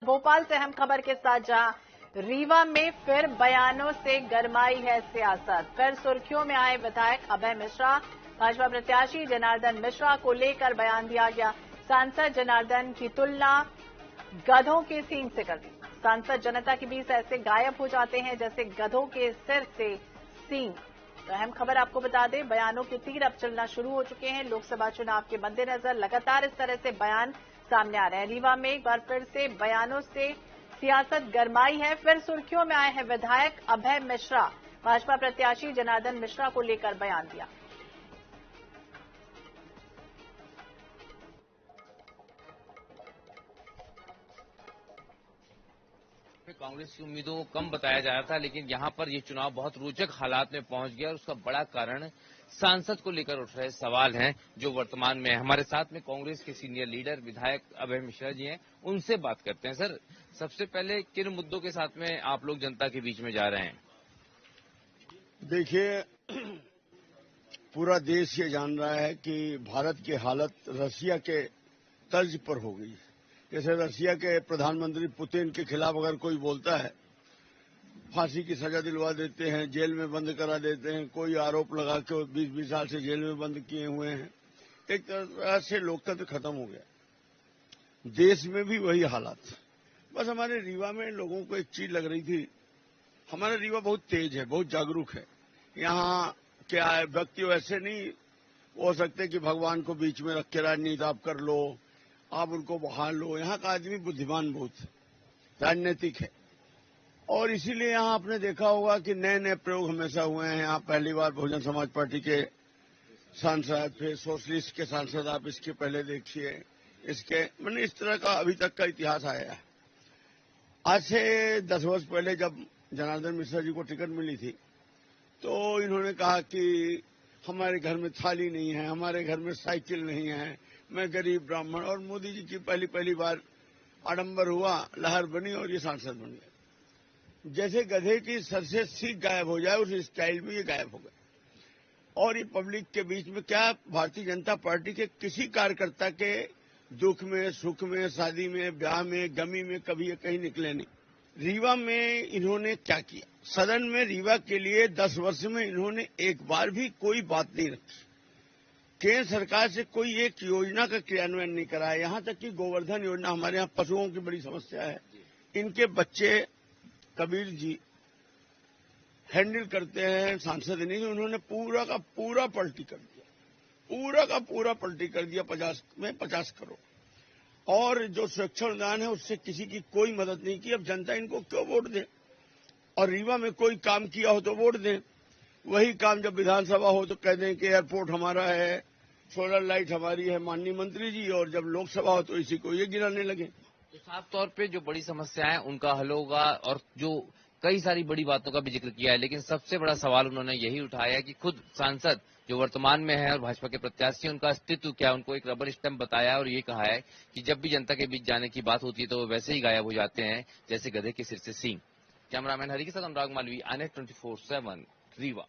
भोपाल से अहम खबर के साथ, जहां रीवा में फिर बयानों से गरमाई है सियासत। फिर सुर्खियों में आए विधायक अभय मिश्रा। भाजपा प्रत्याशी जनार्दन मिश्रा को लेकर बयान दिया गया। सांसद जनार्दन की तुलना गधों के सींग से कर दी। सांसद जनता के बीच ऐसे गायब हो जाते हैं जैसे गधों के सिर से सींग। तो अहम खबर आपको बता दें, बयानों के तीर अब चलना शुरू हो चुके हैं। लोकसभा चुनाव के मद्देनजर लगातार इस तरह से बयान सामने आ रहे हैं। रीवा में एक बार फिर से बयानों से सियासत गरमाई है। फिर सुर्खियों में आए हैं विधायक अभय मिश्रा। भाजपा प्रत्याशी जनार्दन मिश्रा को लेकर बयान दिया। कांग्रेस की उम्मीदों को कम बताया जा रहा था, लेकिन यहां पर ये चुनाव बहुत रोचक हालात में पहुंच गया और उसका बड़ा कारण सांसद को लेकर उठ रहे सवाल हैं जो वर्तमान में है। हमारे साथ में कांग्रेस के सीनियर लीडर विधायक अभय मिश्रा जी हैं, उनसे बात करते हैं। सर, सबसे पहले किन मुद्दों के साथ में आप लोग जनता के बीच में जा रहे हैं? देखिए, पूरा देश ये जान रहा है कि भारत की हालत रसिया के तर्ज पर हो गई है। जैसे रसिया के प्रधानमंत्री पुतिन के खिलाफ अगर कोई बोलता है, फांसी की सजा दिलवा देते हैं, जेल में बंद करा देते हैं, कोई आरोप लगा के 20-20 साल से जेल में बंद किए हुए हैं। एक तरह से लोकतंत्र खत्म हो गया। देश में भी वही हालात। बस हमारे रीवा में लोगों को एक चीज लग रही थी, हमारा रीवा बहुत तेज है, बहुत जागरूक है। यहाँ क्या है, व्यक्ति वैसे नहीं हो सकते कि भगवान को बीच में रख के राजनीति आप कर लो, आप उनको बहाल लो। यहाँ का आदमी बुद्धिमान बहुत राजनीतिक है और इसीलिए यहाँ आपने देखा होगा कि नए नए प्रयोग हमेशा हुए हैं। यहाँ पहली बार बहुजन समाज पार्टी के सांसद, फिर सोशलिस्ट के सांसद, आप इसके पहले देखिए, इसके मैंने इस तरह का अभी तक का इतिहास आया है। आज से 10 वर्ष पहले जब जनार्दन मिश्रा जी को टिकट मिली थी तो इन्होंने कहा कि हमारे घर में थाली नहीं है, हमारे घर में साइकिल नहीं है, मैं गरीब ब्राह्मण। और मोदी जी की पहली बार आडंबर हुआ, लहर बनी और ये सांसद बन गए। जैसे गधे की सर से सींग गायब हो जाए, उस स्टाइल में ये गायब हो गए। और ये पब्लिक के बीच में क्या, भारतीय जनता पार्टी के किसी कार्यकर्ता के दुख में, सुख में, शादी में, ब्याह में, गमी में कभी ये कहीं निकले नहीं। रीवा में इन्होंने क्या किया? सदन में रीवा के लिए 10 वर्ष में इन्होंने एक बार भी कोई बात नहीं रखी। केंद्र सरकार से कोई एक योजना का क्रियान्वयन नहीं कराया। यहां तक कि गोवर्धन योजना, हमारे यहाँ पशुओं की बड़ी समस्या है, इनके बच्चे कबीर जी हैंडल करते हैं, सांसद नहीं। उन्होंने पूरा का पूरा पलटी कर दिया, पूरा का पूरा पलटी कर दिया 50 करोड़। और जो सुरक्षा अनुदान है उससे किसी की कोई मदद नहीं की। अब जनता इनको क्यों वोट दे? और रीवा में कोई काम किया हो तो वोट दें, वही काम जब विधानसभा हो तो कह दें कि एयरपोर्ट हमारा है, सोलर लाइट हमारी है माननीय मंत्री जी, और जब लोकसभा हो तो इसी को ये गिराने लगे। तो साफ तौर पे जो बड़ी समस्या है उनका हल होगा और जो कई सारी बड़ी बातों का भी जिक्र किया है, लेकिन सबसे बड़ा सवाल उन्होंने यही उठाया कि खुद सांसद जो वर्तमान में है और भाजपा के प्रत्याशी, उनका अस्तित्व क्या, उनको एक रबर स्टंप बताया और ये कहा है कि जब भी जनता के बीच जाने की बात होती है तो वो वैसे ही गायब हो जाते हैं जैसे गधे के सिर से सींग। कैमरामैन हरि के साथ अनुराग मालवी, INET 24/7 रीवा।